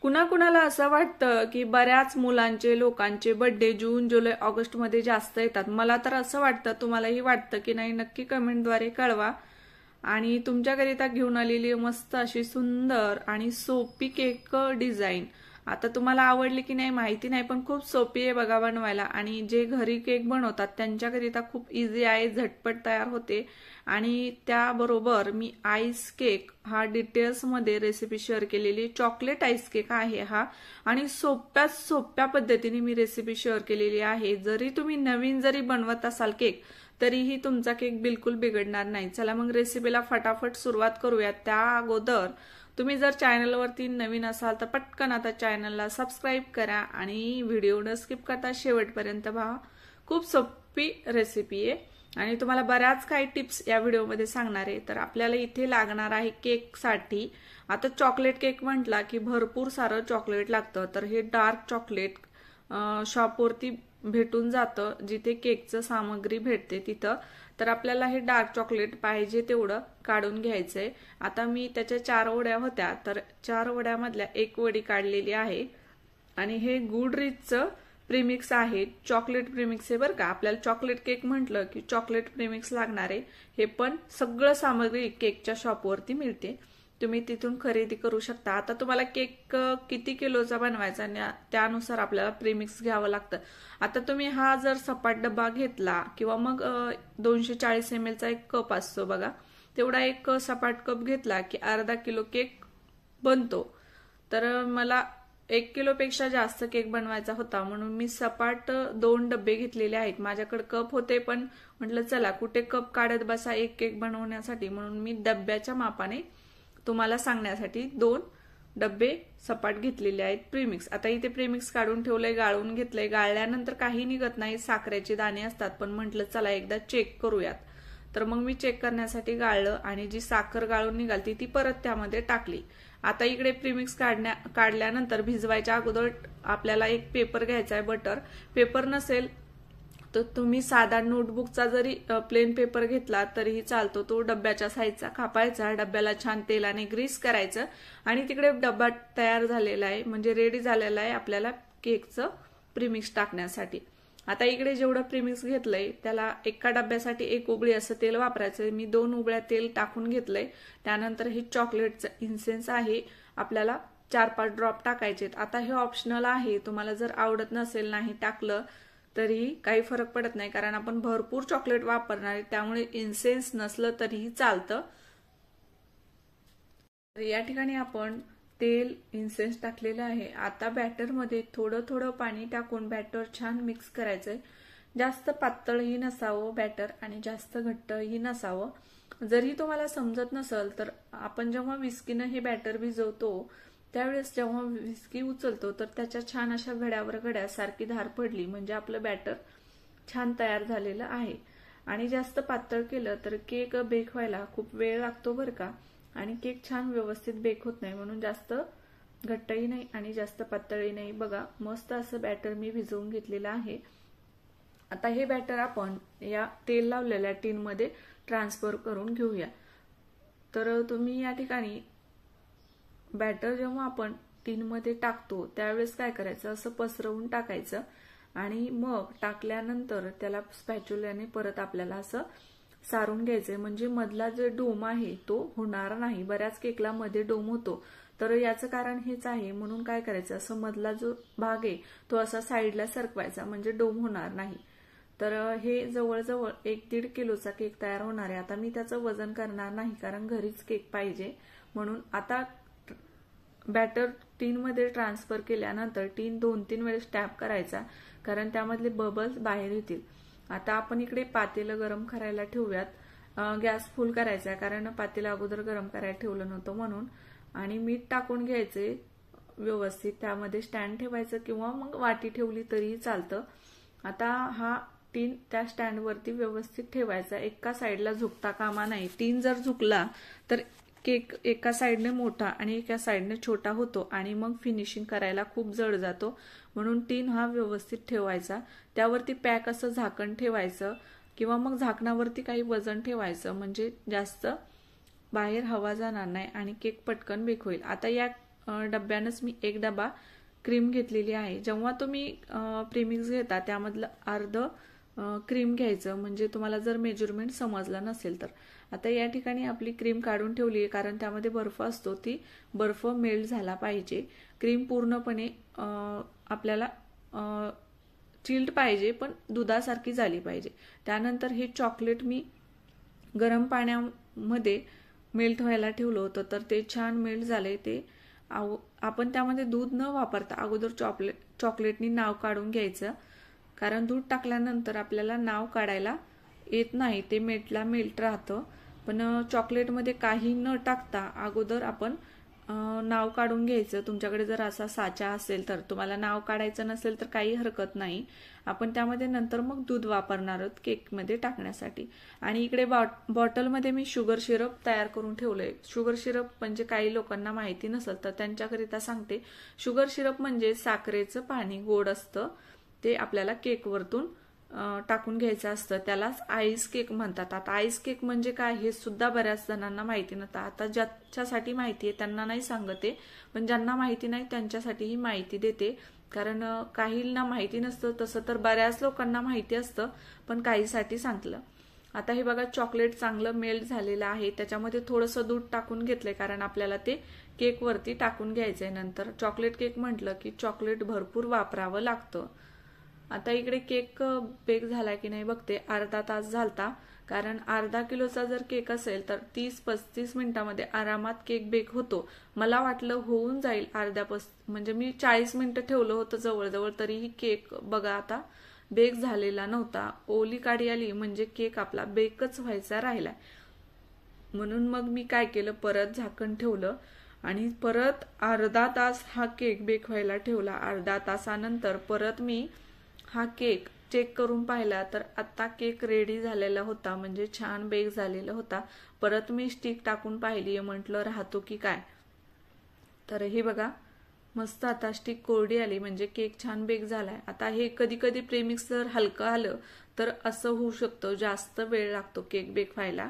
कुणाकुणाला असं वाटतं की बऱ्याच मुलांचे लोकांचे बर्थडे जून जुलै ऑगस्ट मध्ये जास्त येतात। मला तर असं वाटतं, तुम्हालाही वाटतं की नाही? नक्की कमेंटद्वारे कळवा। आणि तुमच्याकरिता घेऊन आलेली मस्त अशी सुंदर आणि सोपी केक डिझाईन आता तुम्हाला आवडली की नाही माहिती नाही, पण खूप सोपी आहे बघा बनवायला। आणि जे घरी केक बनवतात त्यांच्याकरिता खूप इझी आहे, झटपट तयार होते। आणि त्याबरोबर मी आईस केक हा डिटेल्स मध्ये रेसिपी शेअर केलेली, चॉकलेट आईस केक आहे हा। आणि सोप्यात सोप्या पद्धतीने मी रेसिपी शेअर केलेली आहे। जरी तुम्ही नवीन जरी बनवत असाल केक तरीही तुमचा केक बिलकुल बिघडणार नाही। चला मग रेसिपीला फटाफट सुरुवात करूया। त्या अगोदर तुम्ही जर चॅनलवरती नवीन असाल तर पटकन आता चॅनलला सबस्क्राईब करा आणि व्हिडिओ न स्किप करता शेवटपर्यंत पहा। खूप सोपी रेसिपी आहे आणि तुम्हाला बऱ्याच काही टिप्स या व्हिडिओमध्ये सांगणार आहे। तर आपल्याला इथे लागणार आहे केक साठी, आता चॉकलेट केक म्हटला की भरपूर सारं चॉकलेट लागतं। तर हे डार्क चॉकलेट शॉपवरती भेटून जातं, जिथे केकचं सामग्री भेटते तिथं। तर आपल्याला हे डार्क चॉकलेट पाहिजे तेवढं काढून घ्यायचंय। आता मी त्याच्या 4 वड्या होत्या, तर 4 वड्यामधल्या एक वडी काढलेली आहे। आणि हे गुडरीचचं प्रीमिक्स आहे, चॉकलेट प्रीमिक्स आहे बरं का। आपल्याला चॉकलेट केक म्हटलं की चॉकलेट प्रीमिक्स लागणार आहे। हे पण सगळं सामग्री केकच्या शॉपवरती मिळते, तुम्ही तिथून खरेदी करू शकता। आता तुम्हाला केक किती किलोचा बनवायचा त्यानुसार आपल्याला प्रीमिक्स घ्यावं लागतं। आता तुम्ही हा जर सपाट डब्बा घेतला किंवा मग 240 ml चा एक कप असतो बघा, तेवढा एक सपाट कप घेतला की अर्धा किलो केक बनतो। तर मला 1 किलोपेक्षा जास्त केक बनवायचा होता, म्हणून मी सपाट 2 डब्बे घेतलेले आहेत। माझ्याकडे कप होते पण म्हटलं चला कुठे कप काढत बसा एक केक बनवण्यासाठी, म्हणून मी डब्याच्या मापाने तुम्हाला सांगण्यासाठी 2 डब्बे सपाट घेतलेले आहेत प्रीमिक्स। आता इथे प्रीमिक्स काढून ठेवलंय, गाळून घेतलंय। गाळल्यानंतर काही निघत नाही, साखरेचे दाणे असतात, पण म्हटलं चला एकदा चेक करूयात। तर मग मी चेक करण्यासाठी गाळलं आणि जी साखर गाळून निघाली ती परत त्यामध्ये टाकली। आता इकडे प्रीमिक्स काढल्यानंतर भिजवायच्या अगोदर आपल्याला एक पेपर घ्यायचा आहे, बटर पेपर नसेल तर तुम्ही साधा नोटबुकचा जरी प्लेन पेपर घेतला तरीही चालतो। तो डब्याच्या साईजचा कापायचा, डब्याला छान तेलाने ग्रीस करायचं आणि तिकडे डब्बा तयार झालेला आहे, म्हणजे रेडी झालेला आहे आपल्याला केकचं प्रीमिक्स टाकण्यासाठी। आता इकडे जेवढं प्रीमिक्स घेतलंय त्याला एका डब्यासाठी 1 उबळी असं तेल वापरायचं। मी 2 उबळ्या तेल टाकून घेतलंय। त्यानंतर हे चॉकलेटचं इन्सेन्स आहे, आपल्याला 4-5 ड्रॉप टाकायचे। आता हे ऑप्शनल आहे, तुम्हाला जर आवडत नसेल नाही टाकलं तरीही काही फरक पडत नाही, कारण आपण भरपूर चॉकलेट वापरणार आहे, त्यामुळे इन्सेन्स नसलं तरीही चालतं। या ठिकाणी आपण तेल इन्सेन्स टाकलेलं आहे। आता बॅटरमध्ये थोडं थोडं पाणी टाकून बॅटर छान मिक्स करायचंय। जास्त पातळही नसावं बॅटर आणि जास्त घट्टही नसावं। जरी तुम्हाला समजत नसेल तर आपण जेव्हा विस्कीनं हे बॅटर भिजवतो त्यावेळेस जेव्हा विस्की उचलतो तर त्याच्या छान अशा घड्यावर घड्यासारखी धार पडली म्हणजे आपलं बॅटर छान तयार झालेलं आहे। आणि जास्त पातळ केलं तर केक बेक व्हायला खूप वेळ लागतो बरं का, आणि केक छान व्यवस्थित बेक होत नाही, म्हणून जास्त घट्टही नाही आणि जास्त पातळही नाही। बघा मस्त असं बॅटर मी भिजवून घेतलेलं आहे। आता हे बॅटर आपण या तेल लावलेल्या टीन मध्ये ट्रान्सफर करून घेऊया। तर तुम्ही या ठिकाणी बॅटर जेव्हा आपण टीन मध्ये टाकतो त्यावेळेस काय करायचं, असं पसरवून टाकायचं आणि मग टाकल्यानंतर त्याला स्पॅच्युलाने परत आपल्याला असं सारून घ्यायचंय, म्हणजे मधला जो डोम आहे तो होणार नाही। बऱ्याच केकला मध्ये डोम होतो, तर याचं कारण हेच आहे। म्हणून काय करायचं, असं मधला जो भाग आहे तो असा साईडला सरकवायचा, म्हणजे डोम होणार नाही। तर हे जवळजवळ 1-1.5 किलोचा केक तयार होणार आहे। आता मी त्याचं वजन करणार नाही, कारण घरीच केक पाहिजे, म्हणून आता बॅटर टीन मध्ये ट्रान्सफर केल्यानंतर टीन 2-3 वेळेस टॅप करायचा, कारण त्यामधले बबल्स बाहेर येतील। आता आपण इकडे पातेलं गरम करायला ठेवूयात। गॅस फुल करायचा, कारण पातेलं अगोदर गरम करायला ठेवलं नव्हतं म्हणून। आणि मीठ टाकून घ्यायचे व्यवस्थित, त्यामध्ये स्टँड ठेवायचं किंवा मग वाटी ठेवली तरीही चालतं। आता हा टीन त्या स्टँडवरती व्यवस्थित ठेवायचा, एका साईडला झुकता कामा नाही। टीन जर झुकला तर केक एका साईडने मोठा आणि एका साईडने छोटा होतो आणि मग फिनिशिंग करायला खूप जड जातो, म्हणून टीन हा व्यवस्थित ठेवायचा। त्यावरती पॅक असं झाकण ठेवायचं किंवा मग झाकणावरती काही वजन ठेवायचं, म्हणजे जास्त बाहेर हवा जाणार नाही आणि केक पटकन बेक होईल। आता या डब्यानंच मी 1 डबा क्रीम घेतलेली आहे। जेव्हा तुम्ही प्रीमिक्स घेता त्यामधलं अर्ध क्रीम घ्यायचं, म्हणजे तुम्हाला जर मेजरमेंट समजलं नसेल तर। आता या ठिकाणी आपली क्रीम काढून ठेवली आहे, कारण त्यामध्ये बर्फ असतो, ती बर्फ मेल्ट झाला पाहिजे। क्रीम पूर्णपणे आपल्याला चिल्ड पाहिजे, पण दुधासारखी झाली पाहिजे। त्यानंतर हे चॉकलेट मी गरम पाण्यामध्ये मेल्ट व्हायला ठेवलं होतं, तर ते छान मेल्ट झाले। ते आपण त्यामध्ये दूध न वापरता अगोदर चॉकलेटनी नाव काढून घ्यायचं, कारण दूध टाकल्यानंतर आपल्याला नाव काढायला येत नाही, ते मेल्ट राहतं। पण चॉकलेटमध्ये काही न टाकता अगोदर आपण नाव काढून घ्यायचं। तुमच्याकडे जर असा साचा असेल तर, तुम्हाला नाव काढायचं नसेल तर काही हरकत नाही, आपण त्यामध्ये नंतर मग दूध वापरणार आहोत केकमध्ये टाकण्यासाठी। आणि इकडे बॉटलमध्ये मी शुगर सिरप तयार करून ठेवलंय। शुगर सिरप म्हणजे काही लोकांना माहिती नसेल तर त्यांच्याकरिता सांगते। शुगर सिरप म्हणजे साखरेचं पाणी, गोड असतं, ते आपल्याला केकवरतून टाकून घ्यायचं असतं, त्यालाच आईस केक म्हणतात। आता आईस केक म्हणजे काय हे सुद्धा बऱ्याच जणांना माहिती नव्हतं। आता ज्याच्यासाठी माहिती आहे त्यांना नाही सांगते, पण ज्यांना माहिती नाही त्यांच्यासाठी ही माहिती देते, कारण काहींना माहिती नसतं, तसं तर बऱ्याच लोकांना माहिती असतं, पण काहीसाठी सांगितलं। आता हे बघा चॉकलेट चांगलं मेल्ट झालेलं आहे, त्याच्यामध्ये थोडंसं दूध टाकून घेतलंय, कारण आपल्याला ते केकवरती टाकून घ्यायचंय। नंतर चॉकलेट केक म्हटलं की चॉकलेट भरपूर वापरावं लागतं। आता इकडे केक बेक झाला की नाही बघते, अर्धा तास झालता, कारण अर्धा किलोचा जर केक असेल तर 30-35 मिनिटांमध्ये आरामात केक बेक होतो। मला वाटलं होऊन जाईल म्हणजे मी 40 मिनिटं ठेवलं होतं जवळजवळ, तरीही केक बघा आता बेक झालेला नव्हता। ओली काडी आली म्हणजे केक आपला बेकच व्हायचा राहिलाय। म्हणून मग मी काय केलं, परत झाकण ठेवलं आणि परत अर्धा तास हा केक बेक व्हायला ठेवला। अर्धा तासानंतर परत मी हा केक चेक करून पाहिला, तर आता केक रेडी झालेला होता, म्हणजे छान बेक झालेला होता। परत मी स्टिक टाकून पाहिली, म्हटलं राहतो की काय, तर हे बघा मस्त आता स्टिक कोरडी आली, म्हणजे केक छान बेक झालाय। आता हे कधी कधी प्रेमिक्स जर हलकं आलं तर असं होऊ शकतं, जास्त वेळ लागतो केक बेक व्हायला।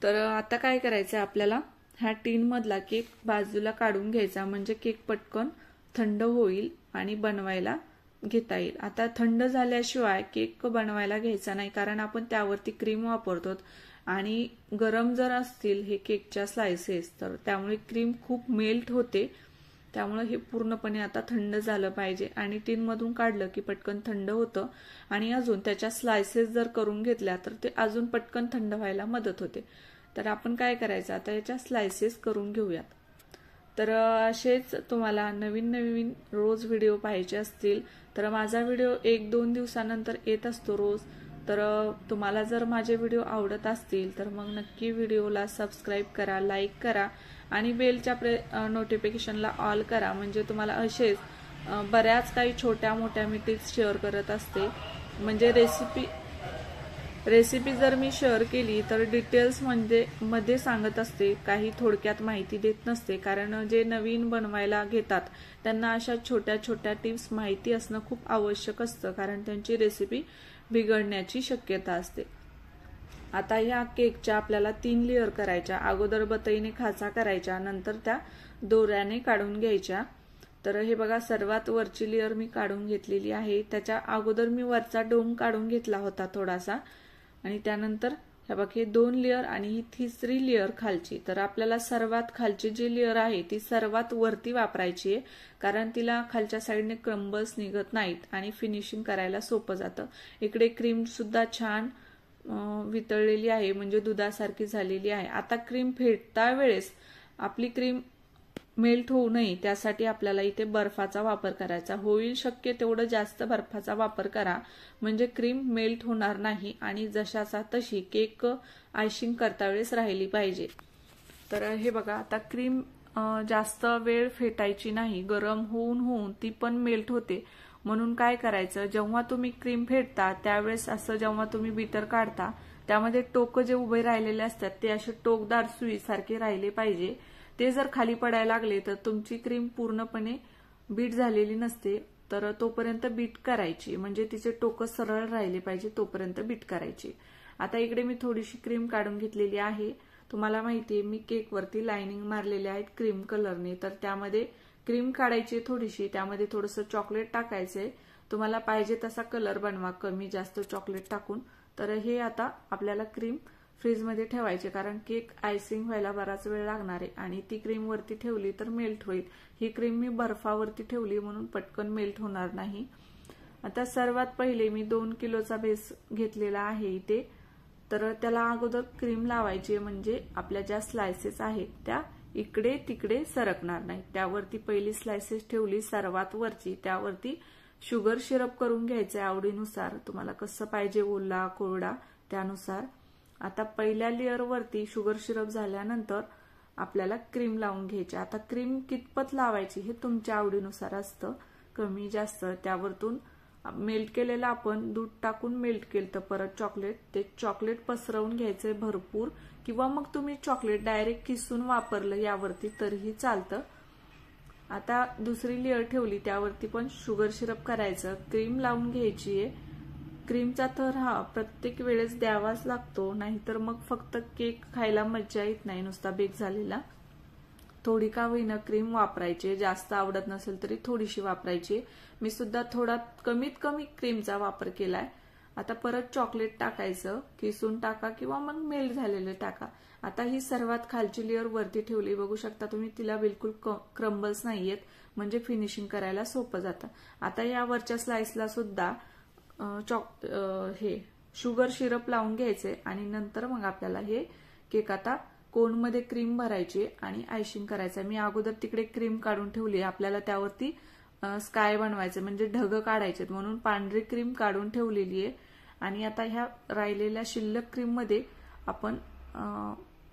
तर आता काय करायचं, आपल्याला ह्या टीन मधला केक बाजूला काढून घ्यायचा, म्हणजे केक पटकन थंड होईल आणि बनवायला घेता येईल। आता थंड झाल्याशिवाय केक बनवायला घ्यायचा नाही, कारण आपण त्यावरती क्रीम वापरतो, आणि गरम जर असतील हे केकच्या स्लायसेस तर त्यामुळे क्रीम खूप मेल्ट होते। त्यामुळे हे पूर्णपणे आता थंड झालं पाहिजे, आणि टीन मधून काढलं की पटकन थंड होतं, आणि अजून त्याच्या स्लायसेस जर करून घेतल्या तर ते अजून पटकन थंड व्हायला मदत होते। तर आपण काय करायचं, आता याच्या स्लायसेस करून घेऊयात। तर असेच तुम्हाला नवीन नवीन रोज व्हिडिओ पाहायचे असतील तर माझा व्हिडिओ 1-2 दिवसानंतर येत असतो रोज। तर तुम्हाला जर माझे व्हिडिओ आवडत असतील तर मग नक्की व्हिडिओला सबस्क्राईब करा, लाईक करा, आणि बेलच्या नोटिफिकेशनला ऑल करा, म्हणजे तुम्हाला असेच बऱ्याच काही छोट्या मोठ्या मी टिप्स शेअर करत असते। म्हणजे रेसिपी जर मी शेअर केली तर डिटेल्स मध्ये सांगत असते, काही थोडक्यात माहिती देत नसते, कारण जे नवीन बनवायला घेतात त्यांना अशा छोट्या छोट्या टिप्स माहिती असणं खूप आवश्यक असतं, कारण त्यांची रेसिपी बिघडण्याची शक्यता असते। आता ह्या केकच्या आपल्याला 3 लेयर करायच्या, अगोदर बतईने खाचा करायच्या, नंतर त्या दोऱ्याने काढून घ्यायच्या। तर हे बघा सर्वात वरची लेयर मी काढून घेतलेली आहे, त्याच्या अगोदर मी वरचा डोम काढून घेतला होता थोडासा, आणि त्यानंतर हे बघा हे 2 लेयर आणि ही तिसरी लेयर खालची। तर आपल्याला सर्वात खालची जी लेयर आहे ती सर्वात वरती वापरायची आहे, कारण तिला खालच्या साईडने क्रम्बल्स निघत नाहीत आणि फिनिशिंग करायला सोपं जातं। इकडे क्रीम सुद्धा छान वितळलेली आहे, म्हणजे दुधासारखी झालेली आहे। आता क्रीम फेटता वेळेस आपली क्रीम मेल्ट होऊ नये त्यासाठी आपल्याला इथे बर्फाचा वापर करायचा, होईल शक्य तेवढं जास्त बर्फाचा वापर करा, म्हणजे क्रीम मेल्ट होणार नाही आणि जशाचा तशी केक आयशिंग करता वेळेस राहिली पाहिजे। तर हे बघा आता क्रीम जास्त वेळ फेटायची नाही, गरम होऊन होऊन ती पण मेल्ट होते। म्हणून काय करायचं, जेव्हा तुम्ही क्रीम फेटता त्यावेळेस असं जेव्हा तुम्ही बीटर काढता त्यामध्ये टोक जे उभे राहिलेले असतात ते असे टोकदार सुईसारखे राहिले पाहिजे। ते जर खाली पडायला लागले तर तुमची क्रीम पूर्णपणे बीट झालेली नसते, तर तोपर्यंत बीट करायची, म्हणजे तिचे टोक सरळ राहिले पाहिजे तोपर्यंत बीट करायची। आता इकडे मी थोडीशी क्रीम काढून घेतलेली आहे, तुम्हाला माहिती आहे मी केकवरती लाइनिंग मारलेले आहेत क्रीम कलरने, तर त्यामध्ये क्रीम काढायची थोडीशी, त्यामध्ये थोडंसं चॉकलेट टाकायचंय. तुम्हाला पाहिजे तसा कलर बनवा कमी जास्त चॉकलेट टाकून. तर हे आता आपल्याला क्रीम फ्रीजमध्ये ठेवायचे, कारण केक आयसिंग व्हायला बराच वेळ लागणार आहे आणि ती क्रीम वरती ठेवली तर मेल्ट होईल. ही क्रीम मी बर्फावरती ठेवली म्हणून पटकन मेल्ट होणार नाही. आता सर्वात पहिले मी 2 किलोचा बेस घेतलेला आहे इथे, तर त्याला अगोदर क्रीम लावायची, म्हणजे आपल्या ज्या स्लायसेस आहेत त्या इकडे तिकडे सरकणार नाही. त्यावरती पहिली स्लायसेस ठेवली सर्वात वरची, त्यावरती शुगर सिरप करून घ्यायचंय आवडीनुसार, तुम्हाला कसं पाहिजे ओला कोरडा त्यानुसार. आता पहिल्या लेअर वरती शुगर सिरप झाल्यानंतर आपल्याला क्रीम लावून घ्यायची. आता क्रीम कितपत लावायची हे तुमच्या आवडीनुसार असतं, कमी जास्त. त्यावरतून मेल्ट केलेलं आपण दूध टाकून मेल्ट केलं तर परत ते चॉकलेट पसरवून घ्यायचंय भरपूर, किंवा मग तुम्ही चॉकलेट डायरेक्ट किसून वापरलं यावरती तरीही चालतं. आता दुसरी लेअर ठेवली, त्यावरती पण शुगर सिरप करायचं, क्रीम लावून घ्यायची आहे. क्रीमचा थर हा प्रत्येक वेळेस द्यावाच लागतो, नाहीतर मग फक्त केक खायला मजा येत नाही नुसता बेक झालेला. थोडी का होईना क्रीम वापरायची, जास्त आवडत नसेल तरी थोडीशी वापरायची. मी सुद्धा थोडा कमीत कमी क्रीमचा वापर केलाय. आता परत चॉकलेट टाकायचं, किसून टाका किंवा मग मेल्ट झालेले टाका. आता ही सर्वात खालची लेअर वरती ठेवली, बघू शकता तुम्ही, तिला बिलकुल क्रम्बल्स नाहीयेत, म्हणजे फिनिशिंग करायला सोपं जातं. आता या वरच्या स्लाइसला सुद्धा हे शुगर सिरप लावून घ्यायचे आणि नंतर मग आपल्याला हे केक आता कोनमध्ये क्रीम भरायची आणि आयशिंग करायचं. मी अगोदर तिकडे क्रीम काढून ठेवली, आपल्याला त्यावरती स्काय बनवायचं म्हणजे ढग काढायचे, म्हणून पांढरी क्रीम काढून ठेवलेली आहे. आणि आता ह्या राहिलेल्या शिल्लक क्रीम मध्ये आपण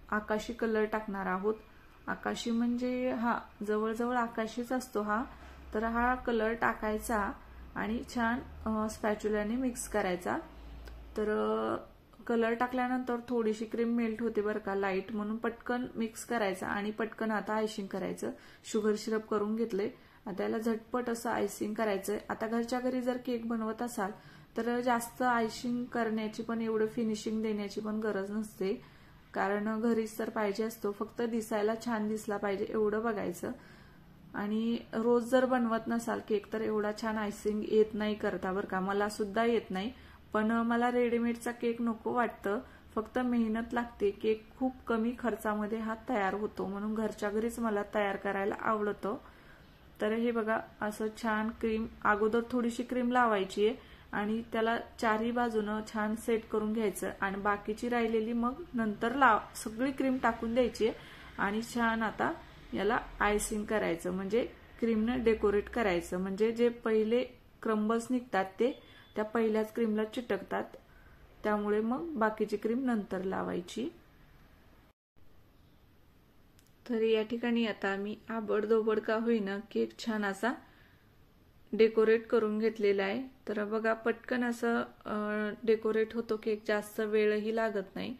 आकाशी कलर टाकणार आहोत. आकाशी म्हणजे हा जवळजवळ आकाशीच असतो हा, तर हा कलर टाकायचा आणि छान स्पॅच्युलाने मिक्स करायचा. तर कलर टाकल्यानंतर थोडीशी क्रीम मेल्ट होते बरं का, लाईट, म्हणून पटकन मिक्स करायचा आणि पटकन आता आयशिंग करायचं. शुगर सिरप करून घेतले, आता याला झटपट असं आयसिंग करायचंय. आता घरच्या घरी जर केक बनवत असाल तर जास्त आयशिंग करण्याची पण एवढं फिनिशिंग देण्याची पण गरज नसते, कारण घरीच तर पाहिजे असतो, फक्त दिसायला छान दिसला पाहिजे एवढं बघायचं. आणि रोज जर बनवत नसाल केक तर एवढा छान आयसिंग येत नाही करता बरं का, मला सुद्धा येत नाही. पण मला रेडीमेडचा केक नको वाटतं, फक्त मेहनत लागते. केक खूप कमी खर्चामध्ये हा तयार होतो, म्हणून घरच्या घरीच मला तयार करायला आवडतं. तर हे बघा असं छान क्रीम, अगोदर थोडीशी क्रीम लावायची आहे आणि त्याला चारही बाजूनं छान सेट करून घ्यायचं आणि बाकीची राहिलेली मग नंतर सगळी क्रीम टाकून द्यायची आणि छान आता याला आयसिंग करायचं, म्हणजे क्रीमने डेकोरेट करायचं, म्हणजे जे पहिले क्रम्बल्स निघतात ते त्या पहिल्याच क्रीमला चिटकतात, त्यामुळे मग बाकीची क्रीम नंतर लावायची. तर या ठिकाणी आता मी आबडधोबड का होईना केक छान असा डेकोरेट करून घेतलेला आहे. तर बघा पटकन असं डेकोरेट होतो केक, जास्त वेळही लागत नाही.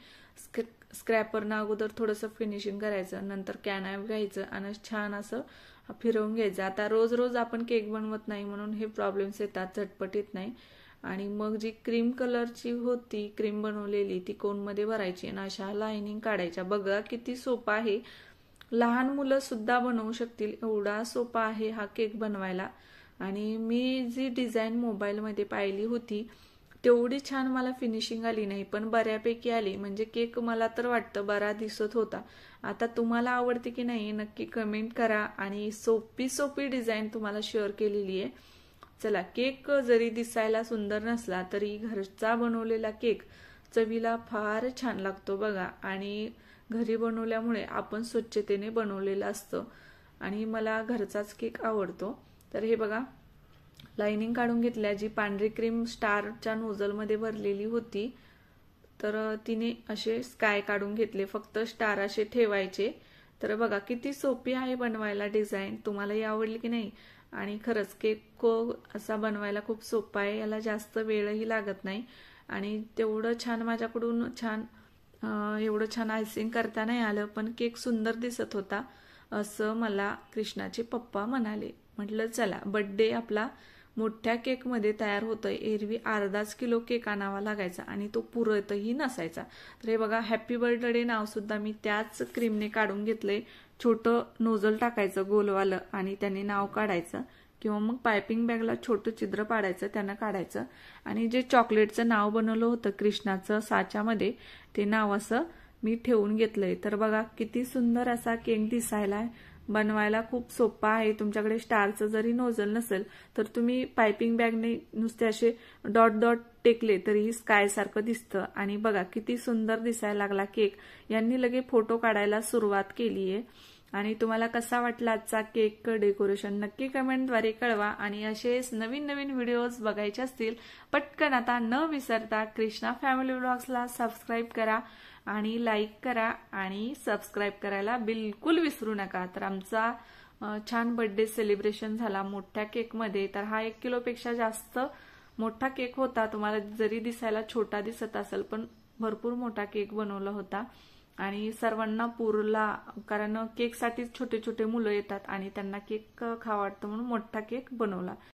स्क्रॅपरनं अगोदर थोडंसं फिनिशिंग करायचं, नंतर कॅनॅप घ्यायचं आणि छान असं फिरवून घ्यायचं. आता रोज रोज आपण केक बनवत नाही म्हणून हे प्रॉब्लेम्स येतात, झटपट येत नाही. आणि मग जी क्रीम कलरची होती क्रीम बनवलेली ती कोनमध्ये भरायची आणि अशा लाइनिंग काढायच्या. बघा किती सोपा आहे, लहान मुलं सुद्धा बनवू शकतील, एवढा सोपा आहे हा केक बनवायला. आणि मी जी डिझाईन मोबाईलमध्ये पाहिली होती तेवढी छान मला फिनिशिंग आली नाही, पण बऱ्यापैकी आली, म्हणजे केक मला तर वाटतं बरा दिसत होता. आता तुम्हाला आवडते की नाही नक्की कमेंट करा. आणि सोपी सोपी डिझाईन तुम्हाला शेअर केलेली आहे. चला, केक जरी दिसायला सुंदर नसला तरी घरचा बनवलेला केक चवीला फार छान लागतो बघा. आणि घरी बनवल्यामुळे आपण स्वच्छतेने बनवलेलं असतं आणि मला घरचाच केक आवडतो. तर हे बघा लाइनिंग काढून घेतल्या, जी पांढरी क्रीम स्टारच्या नोझलमध्ये भरलेली होती तर तिने असे स्काय काढून घेतले, फक्त स्टार असे ठेवायचे. तर बघा किती सोपी आहे बनवायला डिझाईन, तुम्हालाही आवडली की नाही. आणि खरंच केक असा बनवायला खूप सोपा आहे, याला जास्त वेळही लागत नाही. आणि तेवढं छान माझ्याकडून एवढं छान आयसिंग करता नाही आलं, पण केक सुंदर दिसत होता असं मला कृष्णाचे पप्पा म्हणाले. म्हटलं चला बर्थडे आपला मोठ्या केकमध्ये तयार होतं. एरवी अर्धाच किलो केक आणावा लागायचा आणि तो पुरतही नसायचा. तर हे बघा, हॅपी बर्थडे नाव सुद्धा मी त्याच क्रीमने काढून घेतलंय. छोटं नोझल टाकायचं गोलवालं आणि त्याने नाव काढायचं, किंवा मग पायपिंग बॅगला छोटं छिद्र पाडायचं, त्यानं काढायचं. आणि जे चॉकलेटचं नाव बनवलं होतं कृष्णाचं साच्यामध्ये, ते नाव असं मी ठेवून घेतलंय. तर बघा किती सुंदर असा केक दिसायला. बनवायला खूप सोपा आहे. तुमच्याकडे स्टारचं जरी नोझल नसेल तर तुम्ही पायपिंग बॅगने नुसते असे डॉट डॉट टेकले तरीही स्काय सारखं दिसतं. आणि बघा किती सुंदर दिसायला लागला केक. यांनी लगे फोटो काढायला सुरुवात केलीये. आणि तुम्हाला कसा वाटला आजचा केक डेकोरेशन नक्की कमेंटद्वारे कळवा. आणि असेच नवीन नवीन व्हिडिओज बघायचे असतील पटकन आता न विसरता कृष्णा फॅमिली व्लॉग्सला सबस्क्राईब करा आणि लाईक करा आणि सबस्क्राईब करायला बिलकुल विसरू नका. तर आमचा छान बर्थडे सेलिब्रेशन झाला मोठ्या केकमध्ये. तर हा 1 किलोपेक्षा जास्त मोठा केक होता. तुम्हाला जरी दिसायला छोटा दिसत असेल पण भरपूर मोठा केक बनवला होता आणि सर्वांना पुरला. कारण केकसाठी छोटे छोटे मुलं येतात आणि त्यांना केक खावा वाटतं म्हणून मोठा केक बनवला.